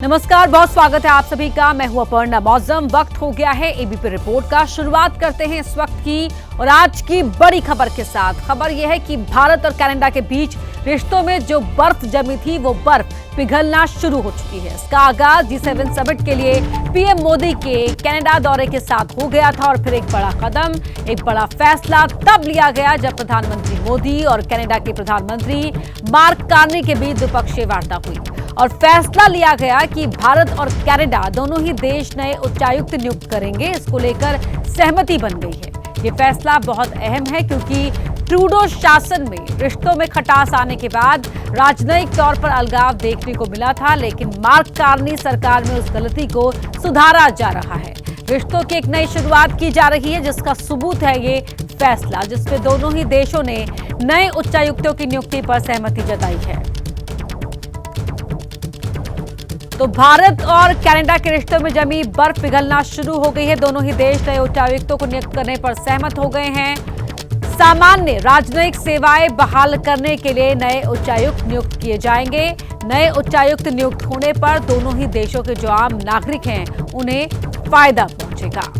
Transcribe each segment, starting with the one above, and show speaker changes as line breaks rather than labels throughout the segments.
नमस्कार, बहुत स्वागत है आप सभी का। मैं हूं अपर्णा मौसम। वक्त हो गया है एबीपी रिपोर्ट का। शुरुआत करते हैं इस वक्त की और आज की बड़ी खबर के साथ। खबर यह है कि भारत और कनाडा के बीच रिश्तों में जो बर्फ जमी थी वो बर्फ पिघलना शुरू हो चुकी है। इसका आगाज G7 समिट के लिए पीएम मोदी के कनाडा दौरे के साथ हो गया था और फिर एक बड़ा कदम, एक बड़ा फैसला तब लिया गया जब प्रधानमंत्री मोदी और कनाडा के प्रधानमंत्री मार्क कार्नी के बीच द्विपक्षीय वार्ता हुई और फैसला लिया गया कि भारत और कनाडा दोनों ही देश नए उच्चायुक्त नियुक्त करेंगे। इसको लेकर सहमति बन गई है। ये फैसला बहुत अहम है क्योंकि ट्रूडो शासन में रिश्तों में खटास आने के बाद राजनयिक तौर पर अलगाव देखने को मिला था, लेकिन मार्क कार्नी सरकार में उस गलती को सुधारा जा रहा है। रिश्तों की एक नई शुरुआत की जा रही है जिसका सबूत है ये फैसला, जिसमें दोनों ही देशों ने नए उच्चायुक्तों की नियुक्ति पर सहमति जताई है। तो भारत और कनाडा के रिश्तों में जमी बर्फ पिघलना शुरू हो गई है। दोनों ही देश नए उच्चायुक्तों को नियुक्त करने पर सहमत हो गए हैं। सामान्य राजनयिक सेवाएं बहाल करने के लिए नए उच्चायुक्त नियुक्त किए जाएंगे। नए उच्चायुक्त नियुक्त होने पर दोनों ही देशों के जो आम नागरिक हैं उन्हें फायदा पहुंचेगा।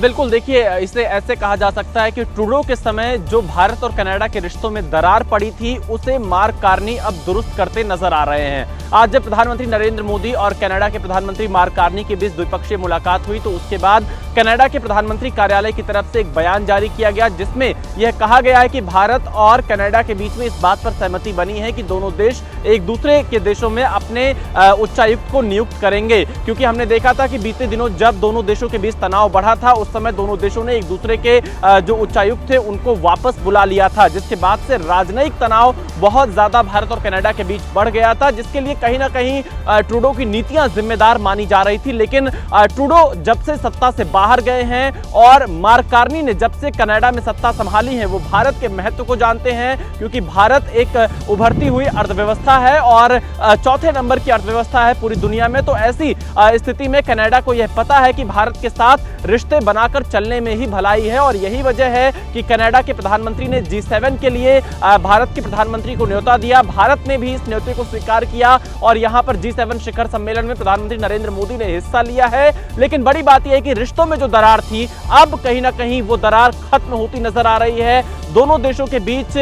बिल्कुल, देखिए, इसे ऐसे कहा जा सकता है कि ट्रूडो के समय जो भारत और कनाडा के रिश्तों में दरार पड़ी थी उसे मार्क कार्नी अब दुरुस्त करते नजर आ रहे हैं। आज जब प्रधानमंत्री नरेंद्र मोदी और कनाडा के प्रधानमंत्री मार्क कार्नी के बीच द्विपक्षीय मुलाकात हुई तो उसके बाद कनाडा के प्रधानमंत्री कार्यालय की तरफ से एक बयान जारी किया गया जिसमें यह कहा गया है कि भारत और कनाडा के बीच में इस बात पर सहमति बनी है कि दोनों देश एक दूसरे के देशों में अपने उच्चायुक्त को नियुक्त करेंगे। क्योंकि हमने देखा था कि बीते दिनों जब दोनों देशों के बीच तनाव बढ़ा था उस समय दोनों देशों ने एक दूसरे के जो उच्चायुक्त थे उनको वापस बुला लिया था, जिसके बाद से राजनयिक तनाव बहुत ज्यादा भारत और कनाडा के बीच बढ़ गया था, जिसके लिए कहीं ना कहीं ट्रूडो की नीतियां जिम्मेदार मानी जा रही थी। लेकिन ट्रूडो जब से सत्ता से बाहर गए हैं और मार्क कार्नी ने जब से कनाडा में सत्ता संभाली है वो भारत के महत्व को जानते हैं, क्योंकि भारत एक उभरती हुई अर्थव्यवस्था है और चौथे नंबर की अर्थव्यवस्था है पूरी दुनिया में। तो ऐसी स्थिति में कनाडा को यह पता है कि भारत के साथ रिश्ते बनाकर चलने में ही भलाई है और यही वजह है कि कनाडा के प्रधानमंत्री ने G7 के लिए भारत के प्रधानमंत्री को न्योता दिया। भारत ने भी इस न्योते को स्वीकार किया और यहां पर G7 शिखर सम्मेलन में प्रधानमंत्री नरेंद्र मोदी ने हिस्सा लिया है। लेकिन बड़ी बात यह है कि रिश्तों में जो दरार थी अब कहीं ना कहीं वो दरार खत्म होती नजर आ रही है। दोनों देशों के बीच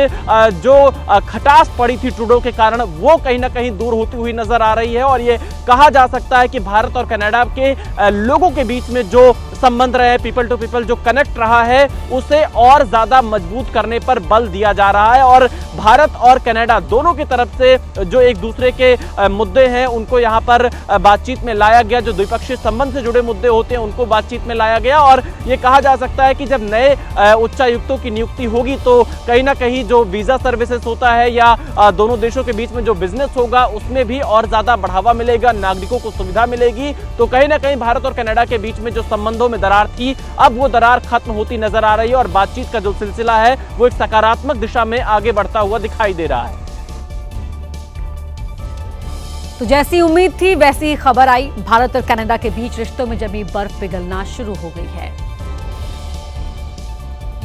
जो खटास पड़ी थी ट्रूडो के कारण वो कहीं ना कहीं दूर होती हुई नजर आ रही है और ये कहा जा सकता है कि भारत और कनाडा के लोगों के बीच में जो संबंध रहे, पीपल टू पीपल जो कनेक्ट रहा है उसे और ज्यादा मजबूत करने पर बल दिया जा रहा है। और भारत और कनाडा दोनों की तरफ से जो एक दूसरे के मुद्दे हैं उनको यहाँ पर बातचीत में लाया गया, जो द्विपक्षीय संबंध से जुड़े मुद्दे होते हैं उनको बातचीत में लाया गया। और ये कहा जा सकता है कि जब नए उच्चायुक्तों की नियुक्ति होगी तो कहीं ना कहीं जो वीजा सर्विसेज होता है या दोनों देशों के बीच में जो बिजनेस होगा उसमें भी और ज्यादा बढ़ावा मिलेगा, नागरिकों को सुविधा मिलेगी। तो कहीं ना कहीं भारत और कनाडा के बीच में जो संबंधों में दरार थी अब वो दरार खत्म होती नजर आ रही है और बातचीत का जो सिलसिला है वो एक सकारात्मक दिशा में आगे बढ़ता हुआ दिखाई दे रहा है।
तो जैसी उम्मीद थी वैसी ही खबर आई। भारत और कनाडा के बीच रिश्तों में जमी बर्फ पिघलना शुरू हो गई है।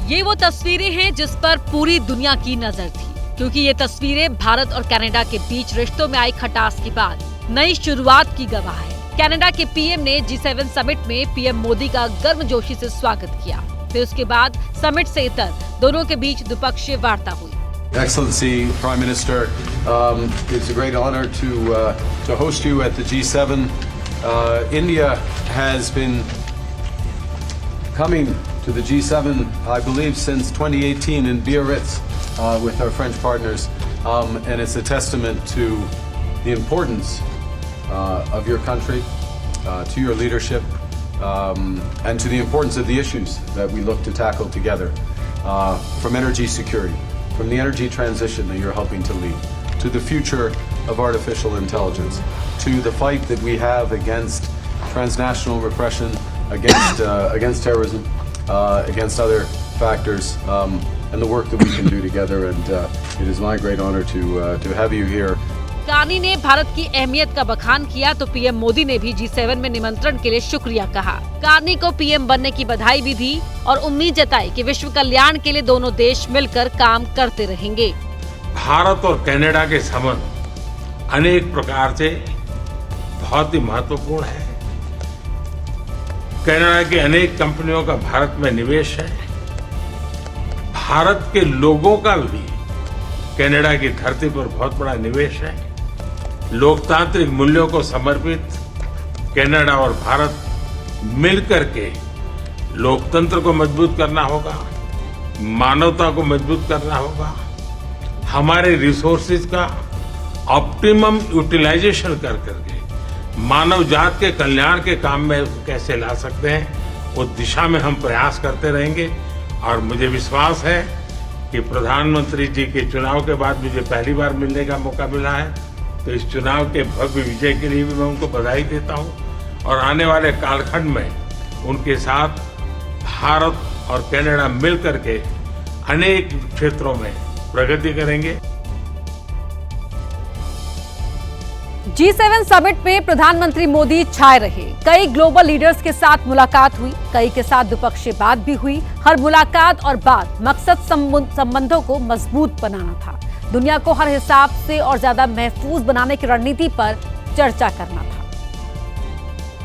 ये वो तस्वीरें हैं जिस पर पूरी दुनिया की नजर थी, क्योंकि ये तस्वीरें भारत और कनाडा के बीच रिश्तों में आई खटास के बाद नई शुरुआत की गवाह है। कनाडा के पीएम ने G7 समिट में पीएम मोदी का गर्मजोशी से स्वागत किया। फिर उसके बाद समिट से इतर दोनों के बीच द्विपक्षीय वार्ता हुई।
Excellency, Prime Minister, it's a great honor to host you at the G7. India has been coming to the G7, I believe, since 2018 in Biarritz with our French partners, and it's a testament to the importance of your country, to your leadership, and to the importance of the issues that we look to tackle together, from energy security, from the energy transition that you're helping to lead, to the future of artificial intelligence, to the fight that we have against transnational repression, against terrorism, against other factors, and the work that we can do together. And it is my great honor to have you here.
Carney ने भारत की अहमियत का बखान किया तो PM Modi ने भी G7 में निमंत्रण के लिए शुक्रिया कहा। कार्नी को पीएम बनने की बधाई भी दी और उम्मीद जताई कि विश्व कल्याण के लिए दोनों देश मिलकर काम करते रहेंगे।
भारत और कनाडा के संबंध अनेक प्रकार से बहुत ही महत्वपूर्ण है। कनाडा की अनेक कंपनियों का भारत में निवेश है। भारत के लोगों का भी कनाडा की धरती पर बहुत बड़ा निवेश है। लोकतांत्रिक मूल्यों को समर्पित कनाडा और भारत मिलकर के लोकतंत्र को मजबूत करना होगा, मानवता को मजबूत करना होगा, हमारे रिसोर्सेज का ऑप्टिमम यूटिलाइजेशन कर करके मानव जात के कल्याण के काम में कैसे ला सकते हैं, उस दिशा में हम प्रयास करते रहेंगे। और मुझे विश्वास है कि प्रधानमंत्री जी के चुनाव के बाद मुझे पहली बार मिलने का मौका मिला है, तो इस चुनाव के भव्य विजय के लिए भी मैं उनको बधाई देता हूं और आने वाले कालखंड में उनके साथ भारत और कनाडा मिलकर के अनेक क्षेत्रों में प्रगति करेंगे।
G7 समिट में प्रधानमंत्री मोदी छाए रहे। कई ग्लोबल लीडर्स के साथ मुलाकात हुई, कई के साथ द्विपक्षीय बात भी हुई। हर मुलाकात और बात मकसद संबंधों को मजबूत बनाना था, दुनिया को हर हिसाब से और ज्यादा महफूज बनाने की रणनीति पर चर्चा करना था।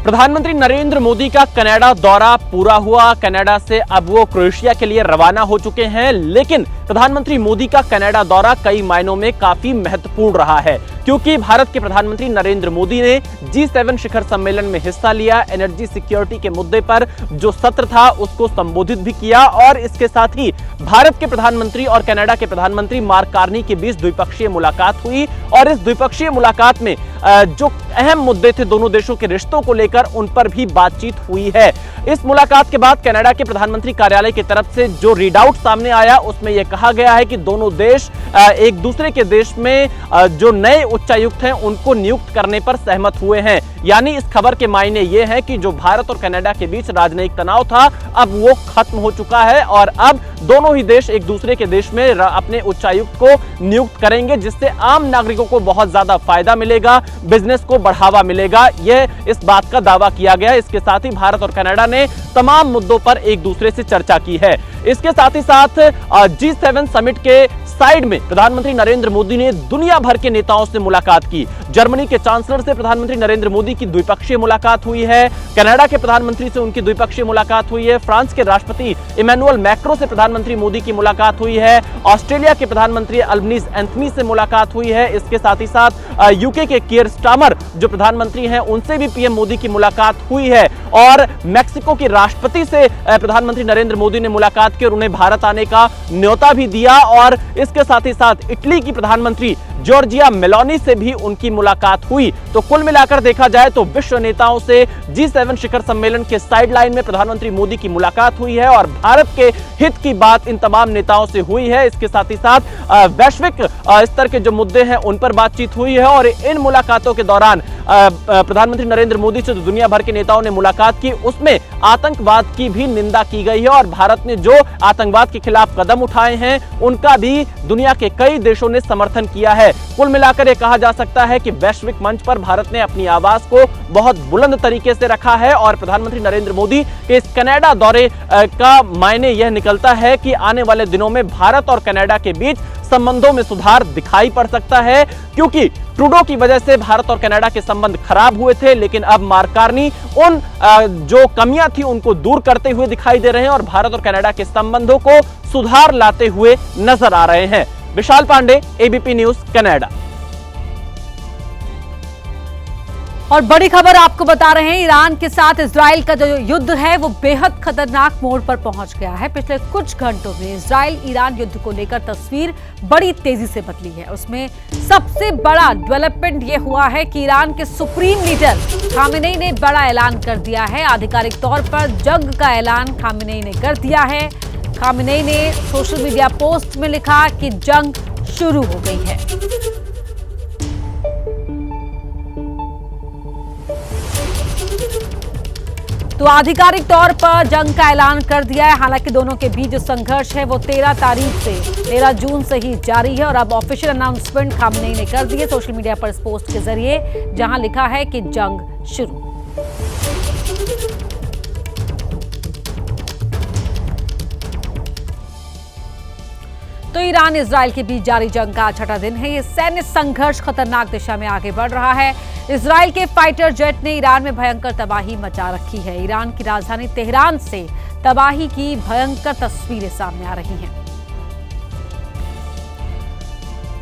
प्रधानमंत्री नरेंद्र मोदी का कनाडा दौरा पूरा हुआ। कनाडा से अब वो क्रोएशिया के लिए रवाना हो चुके हैं, लेकिन प्रधानमंत्री मोदी का कनाडा दौरा कई मायनों में काफी महत्वपूर्ण रहा है, क्योंकि भारत के प्रधानमंत्री नरेंद्र मोदी ने G7 शिखर सम्मेलन में हिस्सा लिया। एनर्जी सिक्योरिटी के मुद्दे पर जो सत्र था उसको संबोधित भी किया और इसके साथ ही भारत के प्रधानमंत्री और कनाडा के प्रधानमंत्री मार्क कार्नी के बीच द्विपक्षीय मुलाकात हुई और इस द्विपक्षीय मुलाकात में जो अहम मुद्दे थे दोनों देशों के रिश्तों को लेकर, उन पर भी बातचीत हुई है। इस मुलाकात के बाद कनाडा के प्रधानमंत्री कार्यालय की तरफ से जो रीडआउट सामने आया उसमें यह कहा गया है कि दोनों देश एक दूसरे के देश में जो नए उच्चायुक्त हैं उनको नियुक्त करने पर सहमत हुए हैं। यानी इस खबर के मायने ये हैं कि जो भारत और कनाडा के बीच राजनयिक तनाव था अब वो खत्म हो चुका है और अब दोनों ही देश एक दूसरे के देश में अपने उच्चायुक्त को नियुक्त करेंगे, जिससे आम नागरिकों को बहुत ज्यादा फायदा मिलेगा, बिजनेस को बढ़ावा मिलेगा। यह इस बात का दावा किया गया है। इसके साथ ही भारत और कनाडा ने तमाम मुद्दों पर एक दूसरे से चर्चा की है। इसके साथ ही साथ G7 समिट के साइड में प्रधानमंत्री नरेंद्र मोदी ने दुनिया भर के नेताओं से मुलाकात की। जर्मनी के चांसलर से प्रधानमंत्री नरेंद्र मोदी की द्विपक्षीय मुलाकात हुई है। कनाडा के प्रधानमंत्री से उनकी द्विपक्षीय मुलाकात हुई है। फ्रांस के राष्ट्रपति इमैनुअल मैक्रो से प्रधानमंत्री मोदी की मुलाकात हुई है। ऑस्ट्रेलिया के प्रधानमंत्री अल्बनीज एंथनी से मुलाकात हुई है। इसके साथ ही साथ यूके के कीयर स्टामर जो प्रधानमंत्री हैं उनसे भी पीएम मोदी की मुलाकात हुई है और मैक्सिको के राष्ट्रपति से प्रधानमंत्री नरेंद्र मोदी ने मुलाकात की और उन्हें भारत आने का न्योता भी दिया। और इसके साथ ही साथ इटली की प्रधानमंत्री जॉर्जिया मेलोनी से भी उनकी मुलाकात हुई। तो कुल मिलाकर देखा जाए तो विश्व नेताओं से G7 शिखर सम्मेलन के साइडलाइन में प्रधानमंत्री मोदी की मुलाकात हुई है और भारत के हित की बात इन तमाम नेताओं से हुई है। इसके साथ ही साथ वैश्विक स्तर के जो मुद्दे हैं उन पर बातचीत हुई है और इन मुलाकातों के दौरान प्रधानमंत्री नरेंद्र मोदी से जो दुनिया भर के नेताओं ने मुलाकात की उसमें आतंकवाद की भी निंदा की गई है और भारत ने जो आतंकवाद के खिलाफ कदम उठाए हैं उनका भी दुनिया के कई देशों ने समर्थन किया है। कुल मिलाकर यह कहा जा सकता है कि वैश्विक मंच पर भारत ने अपनी आवाज को बहुत बुलंद तरीके से रखा है और प्रधानमंत्री नरेंद्र मोदी के इस कनाडा दौरे का मायने यह निकलता है कि आने वाले दिनों में भारत और कनाडा के बीच संबंधों में सुधार दिखाई पड़ सकता है, क्योंकि ट्रूडो की वजह से भारत और कनाडा के संबंध खराब हुए थे, लेकिन अब मार्क कार्नी उन जो कमियां थी उनको दूर करते हुए दिखाई दे रहे हैं और भारत और कनाडा के संबंधों को सुधार लाते हुए नजर आ रहे हैं। विशाल पांडे, एबीपी न्यूज, कनाडा।
और बड़ी खबर आपको बता रहे हैं, ईरान के साथ इजराइल का जो युद्ध है वो बेहद खतरनाक मोड़ पर पहुंच गया है। पिछले कुछ घंटों में इजराइल ईरान युद्ध को लेकर तस्वीर बड़ी तेजी से बदली है। उसमें सबसे बड़ा डेवलपमेंट ये हुआ है कि ईरान के सुप्रीम लीडर खामेनेई ने बड़ा ऐलान कर दिया है। आधिकारिक तौर पर जंग का ऐलान खामेनेई ने कर दिया है। खामेनेई ने सोशल मीडिया पोस्ट में लिखा कि जंग शुरू हो गई है। तो आधिकारिक तौर पर जंग का ऐलान कर दिया है। हालांकि दोनों के बीच जो संघर्ष है वो 13 जून से ही जारी है और अब ऑफिशियल अनाउंसमेंट खामेनेई ने कर दी है सोशल मीडिया पर इस पोस्ट के जरिए, जहां लिखा है कि जंग शुरू। तो ईरान इजराइल के बीच जारी जंग का छठा दिन है। ये सैन्य संघर्ष खतरनाक दिशा में आगे बढ़ रहा है। इजराइल के फाइटर जेट ने ईरान में भयंकर तबाही मचा रखी है। ईरान की राजधानी तेहरान से तबाही की भयंकर तस्वीरें सामने आ रही हैं।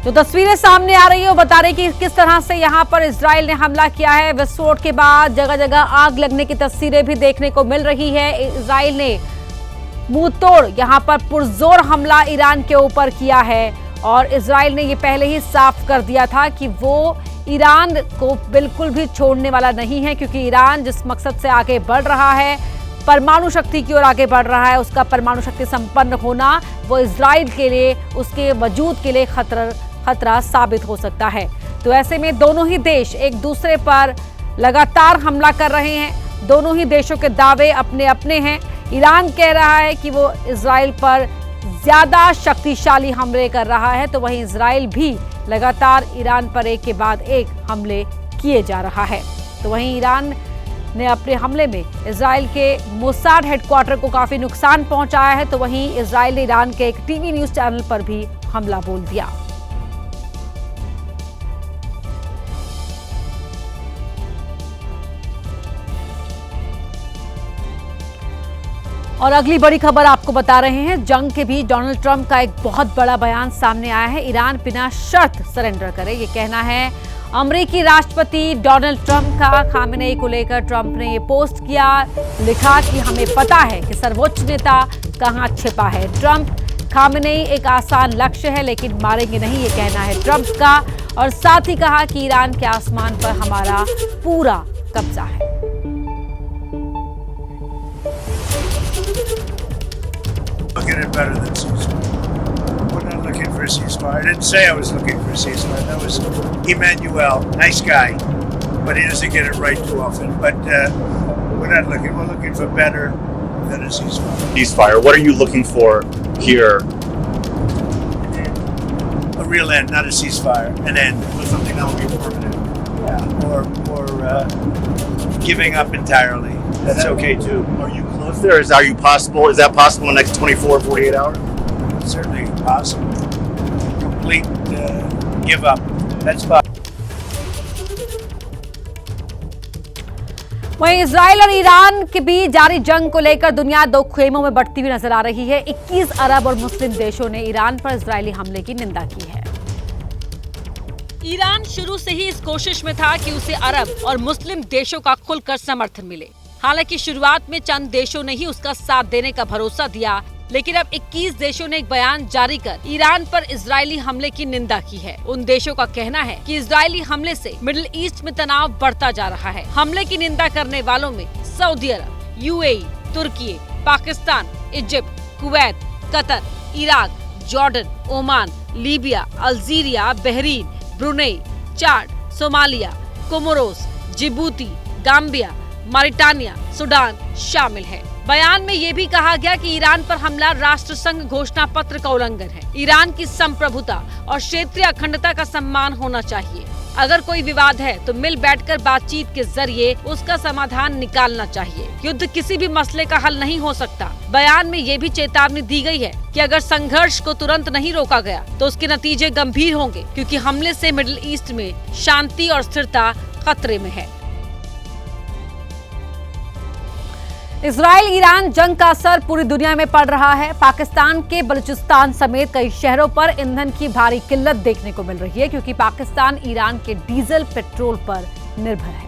जो तस्वीरें सामने आ रही है वो बता रही कि किस तरह से यहां पर इजराइल ने हमला किया है। विस्फोट के बाद जगह जगह आग लगने की तस्वीरें भी देखने को मिल रही है। इजराइल ने मुंह तोड़ यहां पर पुरजोर हमला ईरान के ऊपर किया है और इजराइल ने ये पहले ही साफ कर दिया था कि वो ईरान को बिल्कुल भी छोड़ने वाला नहीं है, क्योंकि ईरान जिस मकसद से आगे बढ़ रहा है, परमाणु शक्ति की ओर आगे बढ़ रहा है, उसका परमाणु शक्ति संपन्न होना वो इजराइल के लिए, उसके वजूद के लिए खतरा साबित हो सकता है। तो ऐसे में दोनों ही देश एक दूसरे पर लगातार हमला कर रहे हैं। दोनों ही देशों के दावे अपने अपने हैं। ईरान कह रहा है कि वो इजराइल पर ज्यादा शक्तिशाली हमले कर रहा है, तो वहीं इजराइल भी लगातार ईरान पर एक के बाद एक हमले किए जा रहा है। तो वहीं ईरान ने अपने हमले में इजराइल के मोसाद हेडक्वार्टर को काफी नुकसान पहुंचाया है, तो वहीं इजराइल ने ईरान के एक टीवी न्यूज चैनल पर भी हमला बोल दिया। और अगली बड़ी खबर आपको बता रहे हैं, जंग के बीच डोनाल्ड ट्रंप का एक बहुत बड़ा बयान सामने आया है। ईरान बिना शर्त सरेंडर करे, ये कहना है अमेरिकी राष्ट्रपति डोनाल्ड ट्रंप का। खामेनेई को लेकर ट्रंप ने ये पोस्ट किया, लिखा कि हमें पता है कि सर्वोच्च नेता कहां छिपा है। ट्रंप, खामेनेई एक आसान लक्ष्य है लेकिन मारेंगे नहीं, ये कहना है ट्रंप का। और साथ ही कहा कि ईरान के आसमान पर हमारा पूरा कब्जा है।
Look at it better than ceasefire. We're not looking for a ceasefire. I didn't say I was looking for a ceasefire. That was Emmanuel, nice guy, but he doesn't get it right too often. But we're not looking. We're looking for better than a ceasefire.
Ceasefire. What are you looking for here?
A real end, not a ceasefire. An end.
Something that will be permanent.
Yeah. Or giving up entirely. That's okay too.
Are you close there? Is that possible in the next 24 or 48 hours?
It's certainly possible. Complete give up. That's possible.
वहीं Israel और Iran के बीच जारी जंग को लेकर दुनिया दो खेमों में बढ़ती हुई नजर आ रही है। 21 अरब और मुस्लिम देशों ने ईरान पर इजरायली हमले की निंदा की है।
ईरान शुरू से ही इस कोशिश में था कि उसे अरब और मुस्लिम देशों का खुलकर समर्थन मिले। हालांकि शुरुआत में चंद देशों ने ही उसका साथ देने का भरोसा दिया, लेकिन अब 21 देशों ने एक बयान जारी कर ईरान पर इजरायली हमले की निंदा की है। उन देशों का कहना है कि इजरायली हमले से मिडिल ईस्ट में तनाव बढ़ता जा रहा है। हमले की निंदा करने वालों में सऊदी अरब, यूएई, तुर्की, Pakistan, Egypt, Kuwait, Qatar, Iraq, Jordan, Oman, Libya, Algeria, Bahrain, Brunei, Chad, Somalia, Comoros, Djibouti, Gambia, Mauritania, Sudan शामिल है। बयान में ये भी कहा गया कि ईरान पर हमला राष्ट्र संघ घोषणा पत्र का उल्लंघन है। ईरान की संप्रभुता और क्षेत्रीय अखंडता का सम्मान होना चाहिए। अगर कोई विवाद है तो मिल बैठकर बातचीत के जरिए उसका समाधान निकालना चाहिए। युद्ध किसी भी मसले का हल नहीं हो सकता। बयान में ये भी चेतावनी दी गई है कि अगर संघर्ष को तुरंत नहीं रोका गया तो उसके नतीजे गंभीर होंगे, क्योंकि हमले से मिडिल ईस्ट में शांति और स्थिरता खतरे में है।
इजराइल ईरान जंग का असर पूरी दुनिया में पड़ रहा है। पाकिस्तान के बलूचिस्तान समेत कई शहरों पर ईंधन की भारी किल्लत देखने को मिल रही है, क्योंकि पाकिस्तान ईरान के डीजल पेट्रोल पर निर्भर है।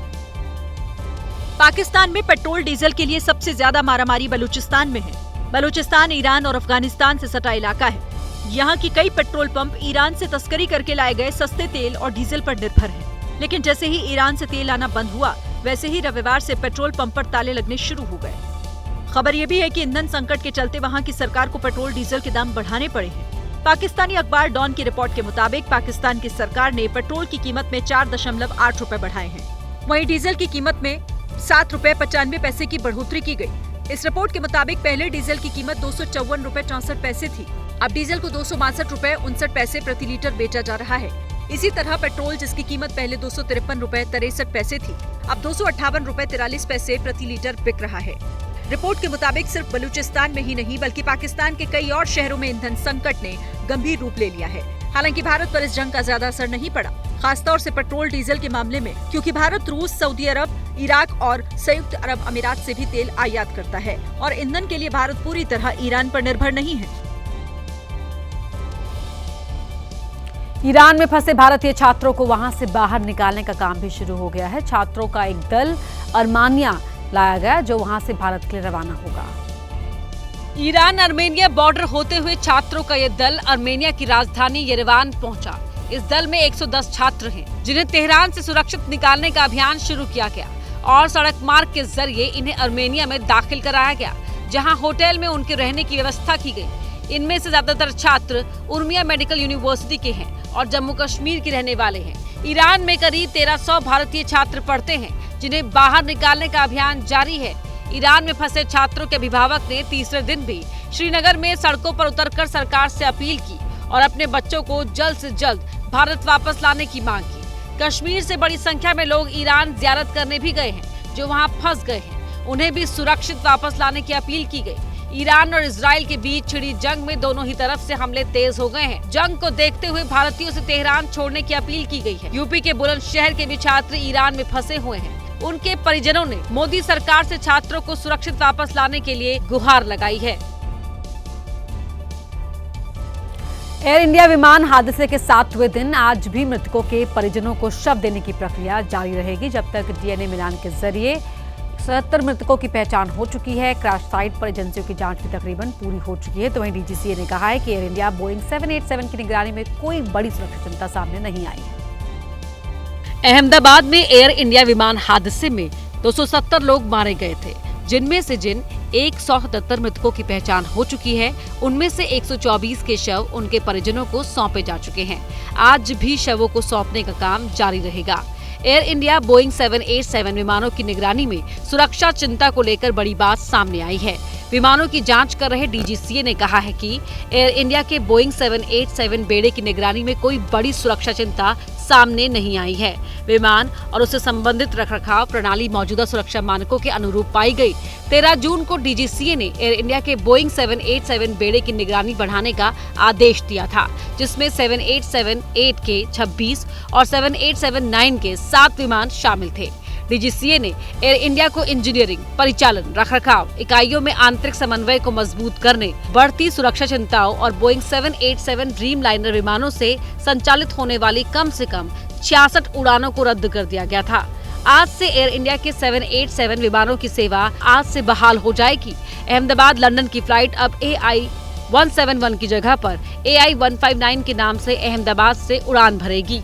पाकिस्तान में पेट्रोल डीजल के लिए सबसे ज्यादा मारामारी बलूचिस्तान में है। बलूचिस्तान ईरान और अफगानिस्तान से सटा इलाका है। यहाँ की कई पेट्रोल पंप ईरान से तस्करी करके लाए गए सस्ते तेल और डीजल पर निर्भर है। लेकिन जैसे ही ईरान से तेल आना बंद हुआ, वैसे ही रविवार से पेट्रोल पंप पर ताले लगने शुरू हो गए। खबर ये भी है कि ईंधन संकट के चलते वहाँ की सरकार को पेट्रोल डीजल के दाम बढ़ाने पड़े हैं। पाकिस्तानी अखबार डॉन की रिपोर्ट के मुताबिक पाकिस्तान की सरकार ने पेट्रोल की कीमत में 4.8 रुपए बढ़ाए हैं। वहीं डीजल की कीमत में 7 रुपए 95 पैसे की बढ़ोतरी की गई। इस रिपोर्ट के मुताबिक पहले डीजल की कीमत 254 रुपए 64 पैसे थी। अब डीजल को 262 रुपए 59 पैसे प्रति लीटर बेचा जा रहा है। इसी तरह पेट्रोल, जिसकी कीमत पहले 253 रुपए 63 पैसे थी, अब 258 रुपए 43 पैसे प्रति लीटर बिक रहा है। रिपोर्ट के मुताबिक सिर्फ बलूचिस्तान में ही नहीं बल्कि पाकिस्तान के कई और शहरों में ईंधन संकट ने गंभीर रूप ले लिया है। हालांकि भारत पर इस जंग का ज्यादा असर नहीं पड़ा, खासतौर से पेट्रोल डीजल के मामले में, क्योंकि भारत रूस, सऊदी अरब, इराक और संयुक्त अरब अमीरात से भी तेल आयात करता है और ईंधन के लिए भारत पूरी तरह ईरान पर निर्भर नहीं है।
ईरान में फंसे भारतीय छात्रों को वहां से बाहर निकालने का काम भी शुरू हो गया है। छात्रों का एक दल अर्मानिया लाया गया जो वहां से भारत के लिए रवाना होगा।
ईरान अर्मेनिया बॉर्डर होते हुए छात्रों का यह दल अर्मेनिया की राजधानी येरेवान पहुंचा। इस दल में 110 छात्र हैं, जिन्हें तेहरान से सुरक्षित निकालने का अभियान शुरू किया गया और सड़क मार्ग के जरिए इन्हें अर्मेनिया में दाखिल कराया गया, जहां होटल में उनके रहने की व्यवस्था की गई। इनमें से ज्यादातर छात्र उर्मिया मेडिकल यूनिवर्सिटी के हैं और जम्मू कश्मीर के रहने वाले हैं। ईरान में करीब 1300 भारतीय छात्र पढ़ते हैं, जिन्हें बाहर निकालने का अभियान जारी है। ईरान में फंसे छात्रों के अभिभावक ने तीसरे दिन भी श्रीनगर में सड़कों पर उतरकर सरकार से अपील की और अपने बच्चों को जल्द से जल्द भारत वापस लाने की मांग की। कश्मीर से बड़ी संख्या में लोग ईरान जियारत करने भी गए हैं, जो वहां फंस गए हैं। उन्हें भी सुरक्षित वापस लाने की अपील की गई। ईरान और इजराइल के बीच छिड़ी जंग में दोनों ही तरफ से हमले तेज हो गए हैं। जंग को देखते हुए भारतीयों से तेहरान छोड़ने की अपील की गई है। यूपी के बुलंदशहर के भी छात्र ईरान में फंसे हुए हैं। उनके परिजनों ने मोदी सरकार से छात्रों को सुरक्षित वापस लाने के लिए गुहार लगाई है।
एयर इंडिया विमान हादसे के 7वें दिन आज भी मृतकों के परिजनों को शव देने की प्रक्रिया जारी रहेगी, जब तक डीएनए मिलान के जरिए 77 मृतकों की पहचान हो चुकी है। क्रैश साइट पर एजेंसियों की जांच भी तकरीबन पूरी हो चुकी है। तो वहीं डीजीसीए ने कहा है कि एयर इंडिया बोइंग 787 की निगरानी में कोई बड़ी सुरक्षा चिंता सामने नहीं आई है।
अहमदाबाद में एयर इंडिया विमान हादसे में 270 लोग मारे गए थे, जिनमें से जिन 177 मृतकों की पहचान हो चुकी है, उनमें से 124 के शव उनके परिजनों को सौंपे जा चुके हैं। आज भी शवों को सौंपने का काम जारी रहेगा। एयर इंडिया बोइंग 787 विमानों की निगरानी में सुरक्षा चिंता को लेकर बड़ी बात सामने आई है। विमानों की जांच कर रहे डीजीसीए ने कहा है कि एयर इंडिया के बोइंग 787 बेड़े की निगरानी में कोई बड़ी सुरक्षा चिंता सामने नहीं आई है। विमान और उससे संबंधित रखरखाव प्रणाली मौजूदा सुरक्षा मानकों के अनुरूप पाई गई। 13 जून को डीजीसीए ने एयर इंडिया के बोइंग 787 बेड़े की निगरानी बढ़ाने का आदेश दिया था, जिसमें 787-8 के 26 और 787-9 के 7 विमान शामिल थे। डीजीसीए ने एयर इंडिया को इंजीनियरिंग, परिचालन, रखरखाव इकाइयों में आंतरिक समन्वय को मजबूत करने, बढ़ती सुरक्षा चिंताओं और बोइंग 787 ड्रीम लाइनर विमानों से संचालित होने वाली कम से कम 66 उड़ानों को रद्द कर दिया गया था। आज से एयर इंडिया के 787 विमानों की सेवा आज से बहाल हो जाएगी। अहमदाबाद लंदन की फ्लाइट अब AI-171 की जगह पर AI-159 के नाम से अहमदाबाद से उड़ान भरेगी।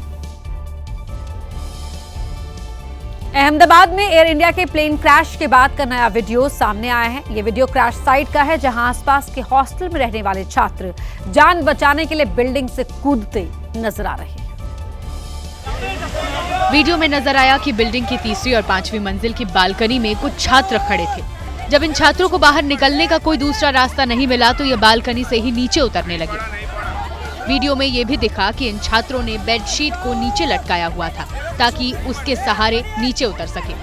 अहमदाबाद में एयर इंडिया के प्लेन क्रैश के बाद का नया वीडियो सामने आया है। ये वीडियो क्रैश साइट का है, जहां आसपास के हॉस्टल में रहने वाले छात्र जान बचाने के लिए बिल्डिंग से कूदते नजर आ रहे हैं।
वीडियो में नजर आया कि बिल्डिंग की 3री और 5वीं मंजिल की बालकनी में कुछ छात्र खड़े थे। जब इन छात्रों को बाहर निकलने का कोई दूसरा रास्ता नहीं मिला तो ये बालकनी से ही नीचे उतरने लगे। वीडियो में ये भी दिखा कि इन छात्रों ने बेडशीट को नीचे लटकाया हुआ था ताकि उसके सहारे नीचे उतर सके।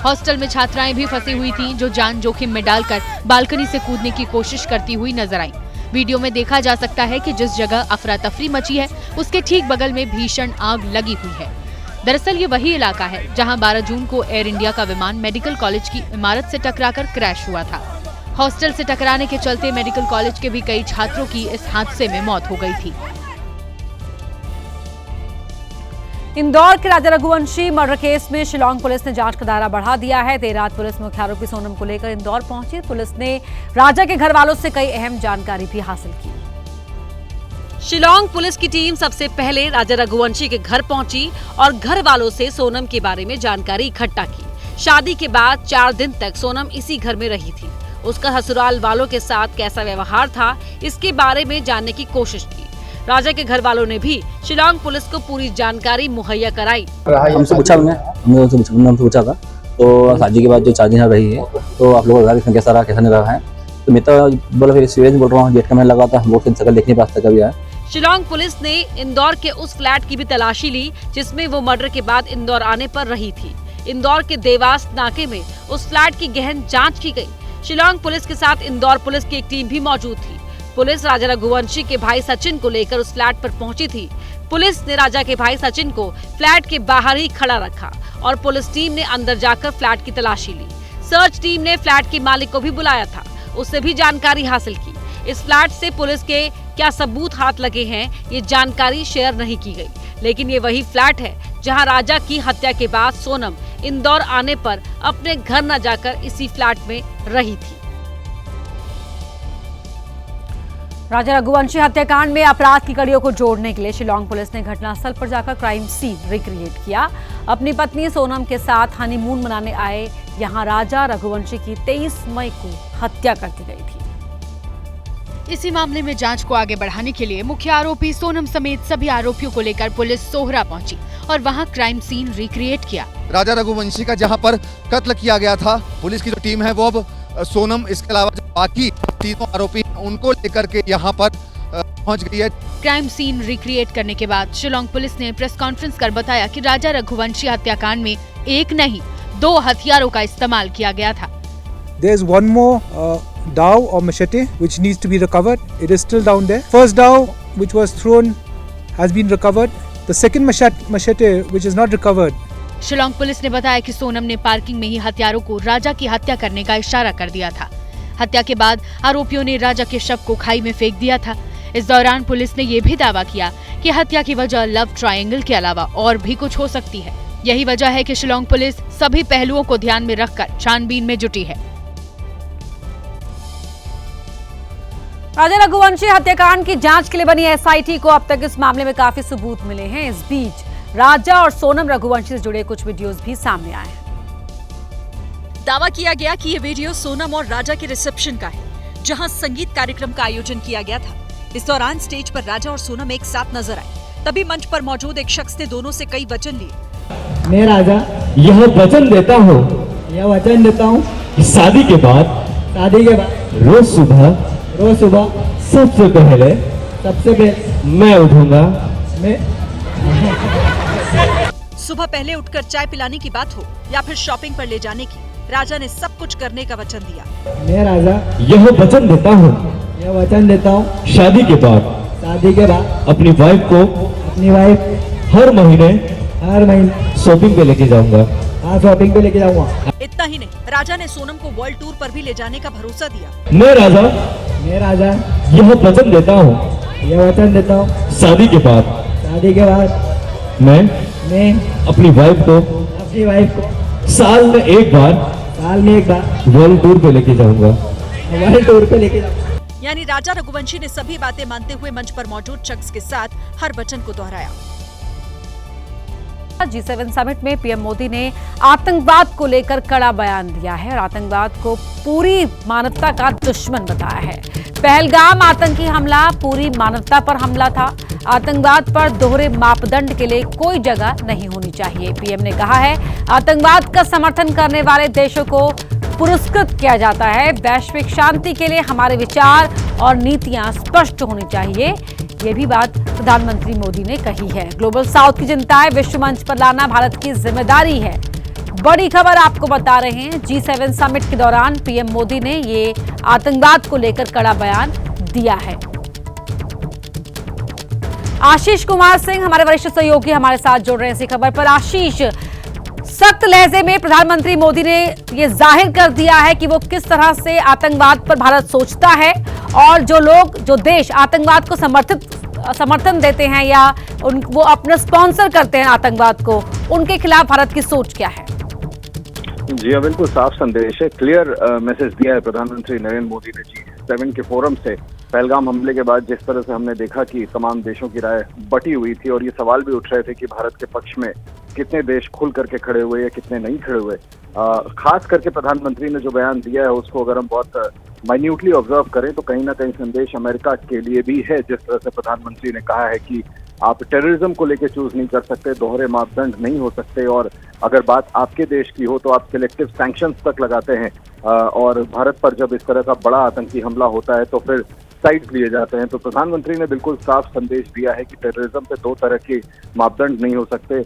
हॉस्टल में छात्राएं भी फंसी हुई थीं, जो जान जोखिम में डालकर बालकनी से कूदने की कोशिश करती हुई नजर आई। वीडियो में देखा जा सकता है कि जिस जगह अफरा तफरी मची है, उसके ठीक बगल में भीषण आग लगी हुई है। दरअसल ये वही इलाका है जहां 12 जून को एयर इंडिया का विमान मेडिकल कॉलेज की इमारत से टकराकर क्रैश हुआ था। हॉस्टल से टकराने के चलते मेडिकल कॉलेज के भी कई छात्रों की इस हादसे में मौत हो गई थी।
इंदौर के राजा रघुवंशी मर्डर केस में शिलांग पुलिस ने जांच का दायरा बढ़ा दिया है। देर रात पुलिस मुख्य आरोपी सोनम को लेकर इंदौर पहुंची। पुलिस ने राजा के घर वालों से कई अहम जानकारी भी हासिल की।
शिलांग पुलिस की टीम सबसे पहले राजा रघुवंशी के घर पहुंची और घर वालों से सोनम के बारे में जानकारी इकट्ठा की। शादी के बाद 4 दिन तक सोनम इसी घर में रही थी। उसका ससुराल वालों के साथ कैसा व्यवहार था, इसके बारे में जानने की कोशिश की। राजा के घर वालों ने भी शिलांग पुलिस को पूरी जानकारी मुहैया कराई।
हमसे पूछा था तो शादी के बाद जो 4 दिन रही है तो आप लोगों का कैसा रहा, कैसा नहीं रहा है। तो मैं तो बोला फिर सीरियस बोल रहा हूँ, गेट का मैंने लगा था, वो शकल देखने पास तक कभी आया।
शिलांग पुलिस ने इंदौर के उस फ्लैट की भी तलाशी ली जिसमें वो मर्डर के बाद इंदौर आने पर रही थी। इंदौर के देवास नाके में उस फ्लैट की गहन जांच की गई। शिलांग पुलिस के साथ इंदौर पुलिस की एक टीम भी मौजूद थी। पुलिस राजा रघुवंशी के भाई सचिन को लेकर उस फ्लैट पर पहुंची थी। पुलिस ने राजा के भाई सचिन को फ्लैट के बाहर ही खड़ा रखा और पुलिस टीम ने अंदर जाकर फ्लैट की तलाशी ली। सर्च टीम ने फ्लैट के मालिक को भी बुलाया था, उससे भी जानकारी हासिल की। इस फ्लैट से पुलिस के क्या सबूत हाथ लगे हैं, ये जानकारी शेयर नहीं की गई, लेकिन ये वही फ्लैट है जहां राजा की हत्या के बाद सोनम इंदौर आने पर अपने घर न जाकर इसी फ्लैट में रही थी।
राजा रघुवंशी हत्याकांड में अपराध की कड़ियों को जोड़ने के लिए शिलांग पुलिस ने घटनास्थल पर जाकर क्राइम सीन रिक्रिएट किया। अपनी पत्नी सोनम के साथ हनीमून मनाने आए यहां राजा रघुवंशी की 23 मई को हत्या कर दी गई थी।
इसी मामले में जांच को आगे बढ़ाने के लिए मुख्य आरोपी सोनम समेत सभी आरोपियों को लेकर पुलिस सोहरा पहुंची और वहां क्राइम सीन रिक्रिएट किया।
राजा रघुवंशी का जहां पर कत्ल किया गया था, पुलिस की जो टीम है वो अब सोनम इसके अलावा जो बाकी तीनों आरोपी उनको लेकर के यहां पर पहुंच गई है।
क्राइम सीन रिक्रिएट करने के बाद शिलांग पुलिस ने प्रेस कॉन्फ्रेंस कर बताया कि राजा रघुवंशी हत्याकांड में एक नहीं 2 हथियारों का इस्तेमाल किया गया था।
There is one more dao or machete which needs to be recovered. It is still down there. First dao which was thrown has been recovered. The second machete which is not recovered.
Shillong police ने बताया कि सोनम ने parking में ही हथियारों को राजा की हत्या करने का इशारा कर दिया था। हत्या के बाद आरोपियों ने राजा के शव को खाई में फेंक दिया था। इस दौरान पुलिस ने ये भी दावा किया कि हत्या की वजह लव ट्रायंगल के अलावा और भी कुछ हो सकती है। यही वजह है कि शिलांग पुलिस सभी पहलुओं को ध्यान में रखकर छानबीन में जुटी है।
राजा रघुवंशी हत्याकांड की जांच के लिए बनी एसआईटी को अब तक इस मामले में काफी सबूत मिले हैं। इस बीच राजा और सोनम रघुवंशी से जुड़े कुछ वीडियोस भी सामने आए हैं।
दावा किया गया कि ये वीडियो सोनम और राजा के रिसेप्शन का है, जहां संगीत कार्यक्रम का आयोजन किया गया था। इस दौरान स्टेज पर राजा और सोनम एक साथ नजर आए। तभी मंच पर मौजूद एक शख्स ने दोनों से कई वचन लिए।
मैं राजा यह वचन देता हूँ शादी के बाद रोज सुबह सबसे पहले मैं उठूंगा।
सुबह पहले उठकर चाय पिलाने की बात हो या फिर शॉपिंग पर ले जाने की, राजा ने सब कुछ करने का वचन दिया।
मैं राजा यह वचन देता हूँ शादी के बाद अपनी वाइफ हर महीने शॉपिंग पे लेके जाऊंगा।
इतना ही नहीं, राजा ने सोनम को वर्ल्ड टूर पर भी ले जाने का भरोसा दिया।
मैं राजा यह वचन देता हूँ शादी के बाद मैं अपनी वाइफ को साल में एक बार वर्ल्ड टूर पे लेके जाऊंगा।
यानी राजा रघुवंशी ने सभी बातें मानते हुए मंच पर मौजूद शख्स के साथ हर वचन को दोहराया।
G7 समिट में पीएम मोदी ने आतंकवाद को लेकर कड़ा बयान दिया है और आतंकवाद को पूरी मानवता का दुश्मन बताया है। पहलगाम आतंकी हमला पूरी मानवता पर हमला था। आतंकवाद पर दोहरे मापदंड के लिए कोई जगह नहीं होनी चाहिए। पीएम ने कहा है आतंकवाद का समर्थन करने वाले देशों को पुरस्कृत किया जाता है। वैश्विक शांति के लिए हमारे विचार और नीतियां स्पष्ट होनी चाहिए। ये भी बात प्रधानमंत्री मोदी ने कही है। ग्लोबल साउथ की चिंताएं विश्व मंच पर लाना भारत की जिम्मेदारी है। बड़ी खबर आपको बता रहे हैं, G7 समिट के दौरान पीएम मोदी ने ये आतंकवाद को लेकर कड़ा बयान दिया है। आशीष कुमार सिंह हमारे वरिष्ठ सहयोगी हमारे साथ जुड़ रहे हैं इसी खबर पर। आशीष, सख्त लहजे में प्रधानमंत्री मोदी ने ये जाहिर कर दिया है कि वो किस तरह से आतंकवाद पर भारत सोचता है और जो देश आतंकवाद को समर्थन देते हैं या वो अपने स्पॉन्सर करते हैं आतंकवाद को, उनके खिलाफ भारत की सोच क्या है?
जी हाँ, बिल्कुल साफ संदेश है, क्लियर मैसेज दिया है प्रधानमंत्री नरेंद्र मोदी ने G7 के फोरम से। पहलगाम हमले के बाद जिस तरह से हमने देखा कि तमाम देशों की राय बटी हुई थी और ये सवाल भी उठ रहे थे कि भारत के पक्ष में कितने देश खुल करके खड़े हुए या कितने नहीं खड़े हुए। खास करके प्रधानमंत्री ने जो बयान दिया है उसको अगर हम बहुत माइन्यूटली ऑब्जर्व करें तो कहीं ना कहीं संदेश अमेरिका के लिए भी है। जिस तरह से प्रधानमंत्री ने कहा है कि आप टेररिज्म को लेकर चूज नहीं कर सकते, दोहरे मापदंड नहीं हो सकते, और अगर बात आपके देश की हो तो आप सिलेक्टिव सैंक्शंस तक लगाते हैं। और भारत पर जब इस तरह का बड़ा आतंकी हमला होता है तो फिर साइड लिए जाते हैं। तो प्रधानमंत्री ने बिल्कुल साफ संदेश दिया है कि टेररिज्म पे दो तरह के मापदंड नहीं हो सकते,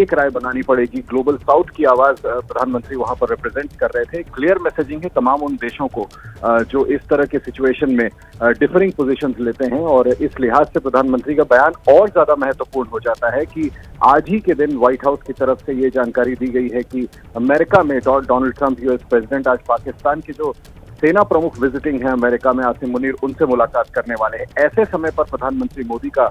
एक राय बनानी पड़ेगी। ग्लोबल साउथ की आवाज प्रधानमंत्री वहां पर रिप्रेजेंट कर रहे थे। क्लियर मैसेजिंग है तमाम उन देशों को जो इस तरह के सिचुएशन में डिफरिंग पोजीशंस लेते हैं, और इस लिहाज से प्रधानमंत्री का बयान और ज्यादा महत्वपूर्ण हो जाता है कि आज ही के दिन व्हाइट हाउस की तरफ से ये जानकारी दी गई है कि अमेरिका में डोनाल्ड ट्रंप यूएस प्रेसिडेंट आज पाकिस्तान के जो सेना प्रमुख विजिटिंग है अमेरिका में, आसिम मुनीर, उनसे मुलाकात करने वाले हैं। ऐसे समय पर प्रधानमंत्री मोदी का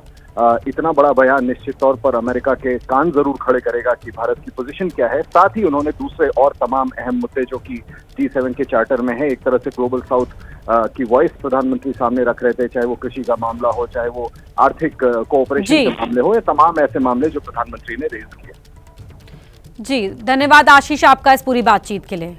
इतना बड़ा बयान निश्चित तौर पर अमेरिका के कान जरूर खड़े करेगा कि भारत की पोजीशन क्या है। साथ ही उन्होंने दूसरे और तमाम अहम मुद्दे जो कि G7 के चार्टर में है, एक तरह से ग्लोबल साउथ की वॉइस प्रधानमंत्री सामने रख रहे थे, चाहे वो कृषि का मामला हो, चाहे वो आर्थिक कोऑपरेशन के मामले हो, या तमाम ऐसे मामले जो प्रधानमंत्री ने रेज किए।
जी धन्यवाद आशीष आपका इस पूरी बातचीत के लिए।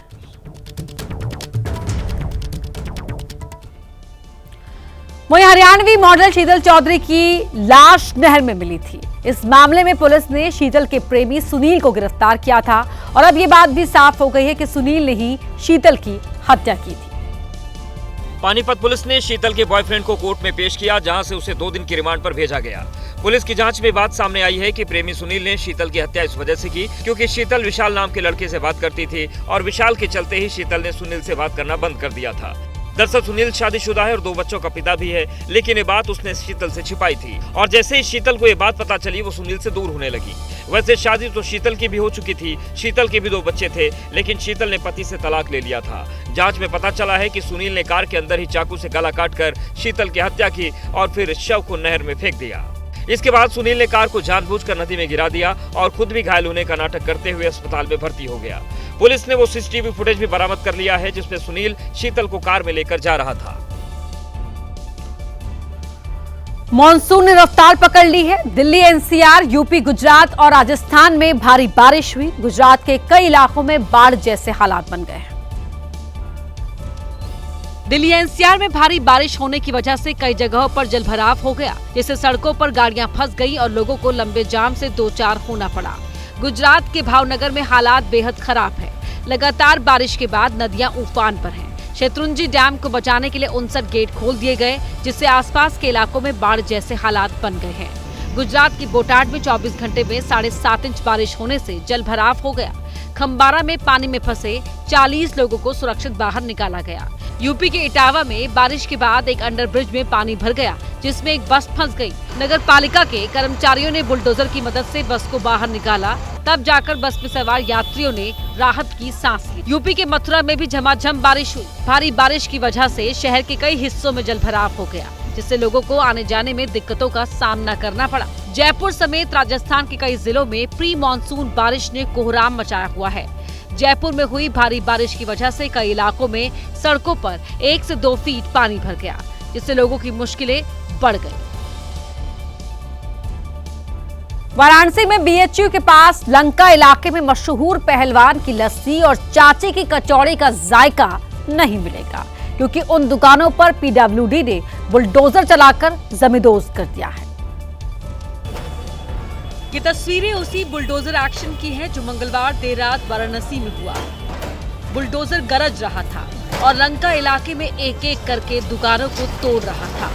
वहीं हरियाणवी मॉडल शीतल चौधरी की लाश नहर में मिली थी। इस मामले में पुलिस ने शीतल के प्रेमी सुनील को गिरफ्तार किया था और अब ये बात भी साफ हो गई है कि सुनील ने ही शीतल की हत्या की थी।
पानीपत पुलिस ने शीतल के बॉयफ्रेंड को कोर्ट में पेश किया, जहां से उसे 2 दिन की रिमांड पर भेजा गया। पुलिस की जांच में बात सामने आई है कि प्रेमी सुनील ने शीतल की हत्या इस वजह से की क्योंकि शीतल विशाल नाम के लड़के से बात करती थी और विशाल के चलते ही शीतल ने सुनील से बात करना बंद कर दिया था। दरअसल सुनील शादीशुदा है और 2 बच्चों का पिता भी है, लेकिन ये बात उसने शीतल से छिपाई थी और जैसे ही शीतल को ये बात पता चली वो सुनील से दूर होने लगी। वैसे शादी तो शीतल की भी हो चुकी थी, शीतल के भी 2 बच्चे थे, लेकिन शीतल ने पति से तलाक ले लिया था। जांच में पता चला है कि सुनील ने कार के अंदर ही चाकू से गला काटकर शीतल की हत्या की और फिर शव को नहर में फेंक दिया। इसके बाद सुनील ने कार को जानबूझकर नदी में गिरा दिया और खुद भी घायल होने का नाटक करते हुए अस्पताल में भर्ती हो गया। पुलिस ने वो सीसीटीवी फुटेज भी बरामद कर लिया है जिसमें सुनील शीतल को कार में लेकर जा रहा था।
मॉनसून ने रफ्तार पकड़ ली है। दिल्ली, एनसीआर, यूपी, गुजरात और राजस्थान में भारी बारिश हुई। गुजरात के कई इलाकों में बाढ़ जैसे हालात बन गए हैं।
दिल्ली एनसीआर में भारी बारिश होने की वजह से कई जगहों पर जलभराव हो गया, जिससे सड़कों पर गाड़ियां फंस गई और लोगों को लंबे जाम से 2-4 होना पड़ा। गुजरात के भावनगर में हालात बेहद खराब है। लगातार बारिश के बाद नदियां उफान पर हैं। शत्रुंजी डैम को बचाने के लिए 59 गेट खोल दिए गए, जिससे आसपास के इलाकों में बाढ़ जैसे हालात बन गए हैं। गुजरात की बोटाड में 24 घंटे में 7.5 इंच बारिश होने से जलभराव हो गया। खंबारा में पानी में फंसे 40 लोगों को सुरक्षित बाहर निकाला गया। यूपी के इटावा में बारिश के बाद एक अंडरब्रिज में पानी भर गया, जिसमें एक बस फंस गई। नगर पालिका के कर्मचारियों ने बुलडोजर की मदद से बस को बाहर निकाला, तब जाकर बस में सवार यात्रियों ने राहत की सांस ली। यूपी के मथुरा में भी झमाझम बारिश हुई। भारी बारिश की वजह से शहर के कई हिस्सों में जलभराव हो गया, जिससे लोगों को आने जाने में दिक्कतों का सामना करना पड़ा। जयपुर समेत राजस्थान के कई जिलों में प्री मानसून बारिश ने कोहराम मचाया हुआ है। जयपुर में हुई भारी बारिश की वजह से कई इलाकों में सड़कों पर 1 से 2 फीट पानी भर गया, जिससे लोगों की मुश्किलें बढ़ गई। वाराणसी में बीएचयू के पास लंका इलाके में मशहूर पहलवान की लस्सी और चाची की कचौड़ी का जायका नहीं मिलेगा, क्योंकि उन दुकानों पर पीडब्ल्यूडी ने बुलडोजर चलाकर जमींदोज कर दिया है। ये तस्वीरें उसी बुलडोजर एक्शन की हैं जो मंगलवार देर रात वाराणसी में हुआ। बुलडोजर गरज रहा था और लंका इलाके में एक एक करके दुकानों को तोड़ रहा था।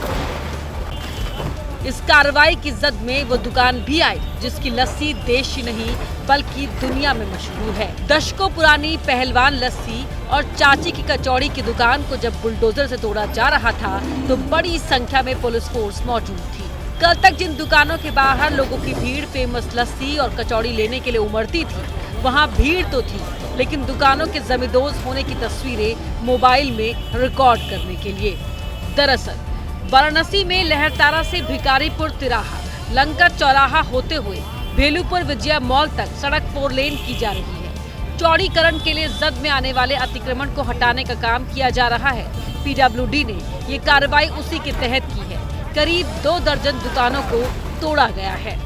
इस कार्रवाई की जद में वो दुकान भी आई जिसकी लस्सी देश ही नहीं बल्कि दुनिया में मशहूर है। दशकों पुरानी पहलवान लस्सी और चाची की कचौड़ी की दुकान को जब बुलडोजर से तोड़ा जा रहा था तो बड़ी संख्या में पुलिस फोर्स मौजूद थी। कल तक जिन दुकानों के बाहर लोगों की भीड़ फेमस लस्सी और कचौड़ी लेने के लिए उमड़ती थी, वहां भीड़ तो थी, लेकिन दुकानों के जमींदोज होने की तस्वीरें मोबाइल में रिकॉर्ड करने के लिए। दरअसल वाराणसी में लहरतारा से भिकारीपुर तिराहा, लंका चौराहा होते हुए भेलूपुर विजया मॉल तक सड़क 4 लेन की जा रही है। चौड़ीकरण के लिए जद में आने वाले अतिक्रमण को हटाने का काम किया जा रहा है। पीडब्ल्यूडी ने ये कार्रवाई उसी के तहत की है। करीब 2 दर्जन दुकानों को तोड़ा गया है।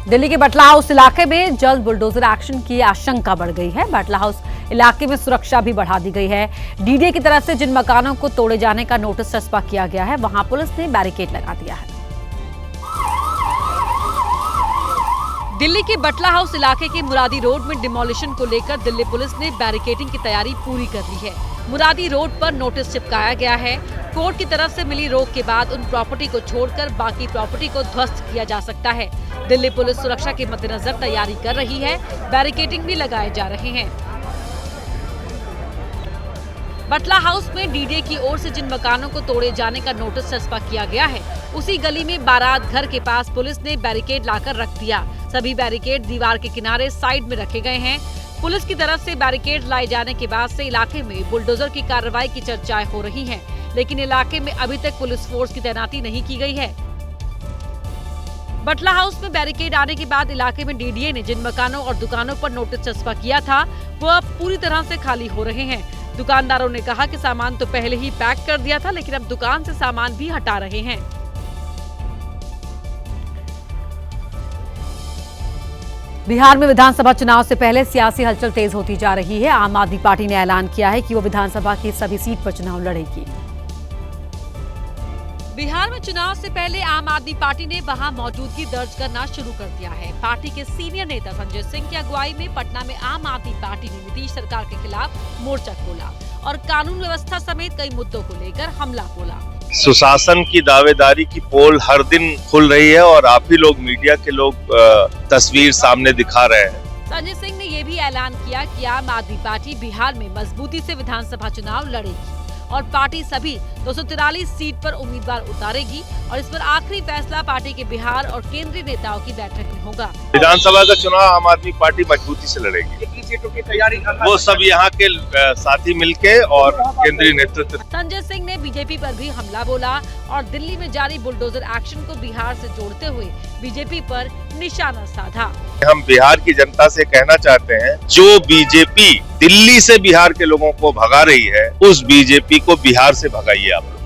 दिल्ली के बटला हाउस इलाके में जल्द बुलडोजर एक्शन की आशंका बढ़ गई है। बटला हाउस इलाके में सुरक्षा भी बढ़ा दी गई है। डीडीए की तरफ से जिन मकानों को तोड़े जाने का नोटिस चस्पा किया गया है, वहां पुलिस ने बैरिकेड लगा दिया है।
दिल्ली के बटला हाउस इलाके के मुरादी रोड में डिमोलिशन को लेकर दिल्ली पुलिस ने बैरिकेडिंग की तैयारी पूरी कर ली है। मुरादी रोड पर नोटिस चिपकाया गया है। कोर्ट की तरफ से मिली रोक के बाद उन प्रॉपर्टी को छोड़कर बाकी प्रॉपर्टी को ध्वस्त किया जा सकता है। दिल्ली पुलिस सुरक्षा के मद्देनजर तैयारी कर रही है, बैरिकेडिंग भी लगाए जा रहे हैं। बटला हाउस में डीडीए की ओर से जिन मकानों को तोड़े जाने का नोटिस चस्पा किया गया है, उसी गली में बारात घर के पास पुलिस ने बैरिकेड लाकर रख दिया। सभी बैरिकेड दीवार के किनारे साइड में रखे गए हैं। पुलिस की तरफ से बैरिकेड लाए जाने के बाद से इलाके में बुलडोजर की कार्रवाई की चर्चाएं हो रही हैं, लेकिन इलाके में अभी तक पुलिस फोर्स की तैनाती नहीं की गई है। बटला हाउस में बैरिकेड आने के बाद इलाके में डीडीए ने जिन मकानों और दुकानों पर नोटिस चस्पा किया था, वो अब पूरी तरह से खाली हो रहे हैं। दुकानदारों ने कहा कि सामान तो पहले ही पैक कर दिया था, लेकिन अब दुकान से सामान भी हटा रहे हैं।
बिहार में विधानसभा चुनाव से पहले सियासी हलचल तेज होती जा रही है। आम आदमी पार्टी ने ऐलान किया है कि वो विधानसभा की सभी सीट पर चुनाव लड़ेगी।
बिहार में चुनाव से पहले आम आदमी पार्टी ने वहां मौजूदगी दर्ज करना शुरू कर दिया है। पार्टी के सीनियर नेता संजय सिंह की अगुवाई में पटना में आम आदमी पार्टी ने नीतीश सरकार के खिलाफ मोर्चा खोला और कानून व्यवस्था समेत कई मुद्दों को लेकर हमला बोला।
सुशासन की दावेदारी की पोल हर दिन खुल रही है और आप ही लोग मीडिया के लोग तस्वीर सामने दिखा रहे हैं।
संजय सिंह ने ये भी ऐलान किया कि आम आदमी पार्टी बिहार में मजबूती से विधानसभा चुनाव लड़ेगी और पार्टी सभी 243 सीट पर उम्मीदवार उतारेगी और इस पर आखिरी फैसला पार्टी के बिहार और केंद्रीय नेताओं की बैठक में होगा।
विधानसभा का चुनाव आम आदमी पार्टी मजबूती से लड़ेगी।
कितनी सीटों की तैयारी
वो सब यहाँ के साथी मिलके और केंद्रीय नेतृत्व।
संजय सिंह ने बीजेपी पर भी हमला बोला और दिल्ली में जारी बुलडोजर एक्शन को बिहार से जोड़ते हुए बीजेपी पर निशाना साधा।
हम बिहार की जनता से कहना चाहते हैं, जो बीजेपी दिल्ली से बिहार के लोगों को भगा रही है, उस बीजेपी को बिहार से भगाइए आप लोग।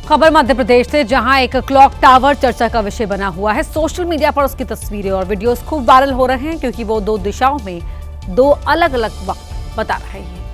खबर मध्य प्रदेश से, जहां एक क्लॉक टावर चर्चा का विषय बना हुआ है। सोशल मीडिया पर उसकी तस्वीरें और वीडियोस खूब वायरल हो रहे हैं, क्योंकि वो दो दिशाओं में दो अलग अलग वक्त बता रहे हैं।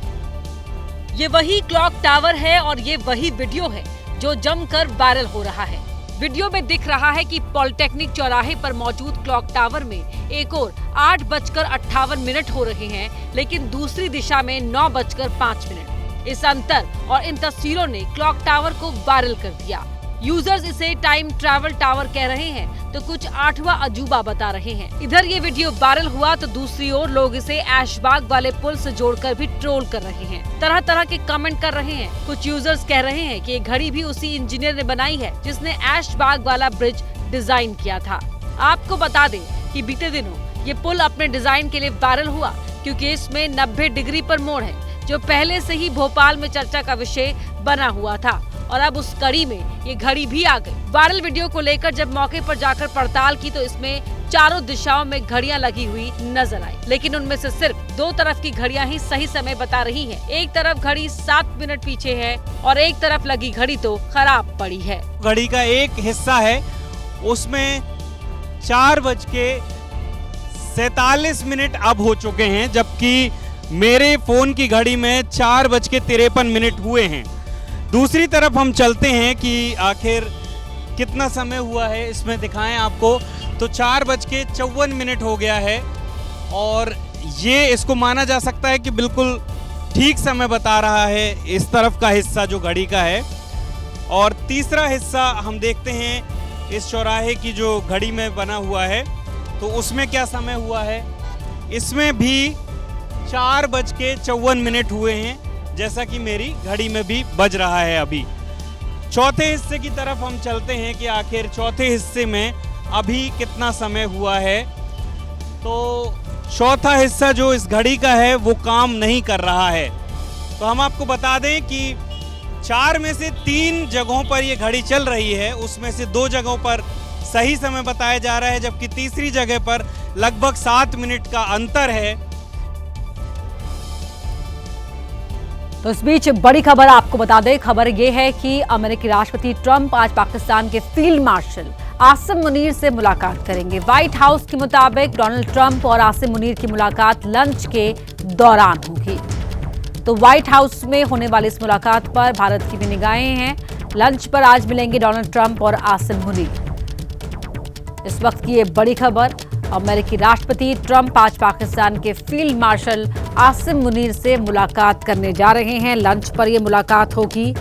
ये वही क्लॉक टावर है और ये वही वीडियो है जो जमकर वायरल हो रहा है। वीडियो में दिख रहा है कि पॉलिटेक्निक चौराहे पर मौजूद क्लॉक टावर में एक और 8:58 हो रहे हैं, लेकिन दूसरी दिशा में 9:05। इस अंतर और इन तस्वीरों ने क्लॉक टावर को वायरल कर दिया। यूजर्स इसे टाइम ट्रैवल टावर कह रहे हैं, तो कुछ 8वां अजूबा बता रहे हैं। इधर ये वीडियो वायरल हुआ तो दूसरी ओर लोग इसे ऐशबाग वाले पुल से जोड़कर भी ट्रोल कर रहे हैं। तरह तरह के कमेंट कर रहे हैं। कुछ यूजर्स कह रहे हैं कि ये घड़ी भी उसी इंजीनियर ने बनाई है जिसने ऐशबाग वाला ब्रिज डिजाइन किया था। आपको बता दें कि बीते दिनों ये पुल अपने डिजाइन के लिए वायरल हुआ, क्योंकि इसमें 90 डिग्री पर मोड़ है, जो पहले से ही भोपाल में चर्चा का विषय बना हुआ था। और अब उस कड़ी में ये घड़ी भी आ गई। वायरल वीडियो को लेकर जब मौके पर जाकर पड़ताल की तो इसमें चारों दिशाओं में घड़ियां लगी हुई नजर आई, लेकिन उनमें से सिर्फ 2 तरफ की घड़ियां ही सही समय बता रही हैं। एक तरफ घड़ी 7 मिनट पीछे है और एक तरफ लगी घड़ी तो खराब पड़ी है।
घड़ी का एक हिस्सा है, उसमें 4:47 अब हो चुके हैं, जबकि मेरे फोन की घड़ी में 4:53 हुए हैं। दूसरी तरफ हम चलते हैं कि आखिर कितना समय हुआ है, इसमें दिखाएं आपको। तो 4:54 हो गया है और ये इसको माना जा सकता है कि बिल्कुल ठीक समय बता रहा है, इस तरफ का हिस्सा जो घड़ी का है। और तीसरा हिस्सा हम देखते हैं इस चौराहे की जो घड़ी में बना हुआ है, तो उसमें क्या समय हुआ है। इसमें भी 4:54 हुए हैं, जैसा कि मेरी घड़ी में भी बज रहा है। अभी चौथे हिस्से की तरफ हम चलते हैं कि आखिर चौथे हिस्से में अभी कितना समय हुआ है। तो चौथा हिस्सा जो इस घड़ी का है वो काम नहीं कर रहा है। तो हम आपको बता दें कि 4 में से 3 जगहों पर ये घड़ी चल रही है, उसमें से 2 जगहों पर सही समय बताया जा रहा है, जबकि तीसरी जगह पर लगभग 7 मिनट का अंतर है।
तो इस बीच बड़ी खबर आपको बता दें। खबर ये है कि अमेरिकी राष्ट्रपति ट्रंप आज पाकिस्तान के फील्ड मार्शल आसिम मुनीर से मुलाकात करेंगे। व्हाइट हाउस के मुताबिक डोनाल्ड ट्रंप और आसिम मुनीर की मुलाकात लंच के दौरान होगी। तो व्हाइट हाउस में होने वाली इस मुलाकात पर भारत की भी निगाहें हैं। लंच पर आज मिलेंगे डोनाल्ड ट्रंप और आसिम मुनीर। इस वक्त की ये बड़ी खबर। अमेरिकी राष्ट्रपति ट्रंप आज पाकिस्तान के फील्ड मार्शल आसिम मुनीर से मुलाकात करने जा रहे हैं। लंच पर यह मुलाकात होगी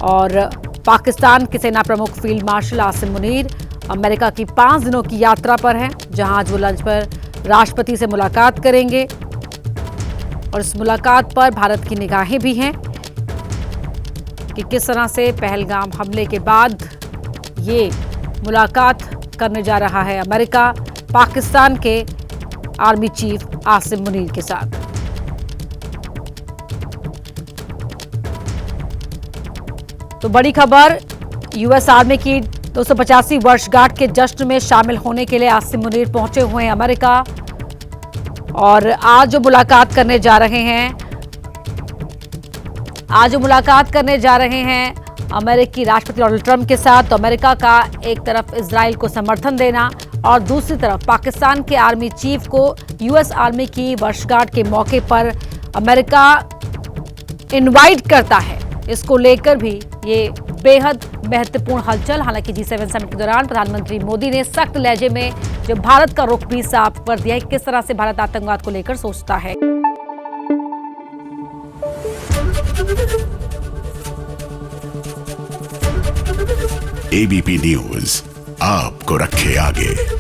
और पाकिस्तान के सेना प्रमुख field marshal Asim Munir America की 5 दिनों की यात्रा पर हैं, जहां आज वो लंच पर राष्ट्रपति से मुलाकात करेंगे और इस मुलाकात पर भारत की निगाहें भी हैं कि किस तरह से पहलगाम हमले के बाद ये मुलाकात करने जा रहा है अमेरिका पाकिस्तान के आर्मी चीफ आसिम मुनीर के साथ। तो बड़ी खबर, यूएस आर्मी की 285 वर्षगांठ के जश्न में शामिल होने के लिए आसिम मुनीर पहुंचे हुए हैं अमेरिका और आज जो मुलाकात करने जा रहे हैं अमेरिकी राष्ट्रपति डोनाल्ड ट्रंप के साथ। तो अमेरिका का एक तरफ इजराइल को समर्थन देना और दूसरी तरफ पाकिस्तान के आर्मी चीफ को यूएस आर्मी की वर्षगांठ के मौके पर अमेरिका इनवाइट करता है, इसको लेकर भी ये बेहद महत्वपूर्ण हलचल। हालांकि G7 समिट के दौरान प्रधानमंत्री मोदी ने सख्त लहजे में जो भारत का रुख भी साफ कर दिया है किस तरह से भारत आतंकवाद को लेकर सोचता है।
ABP न्यूज आपको रखे आगे।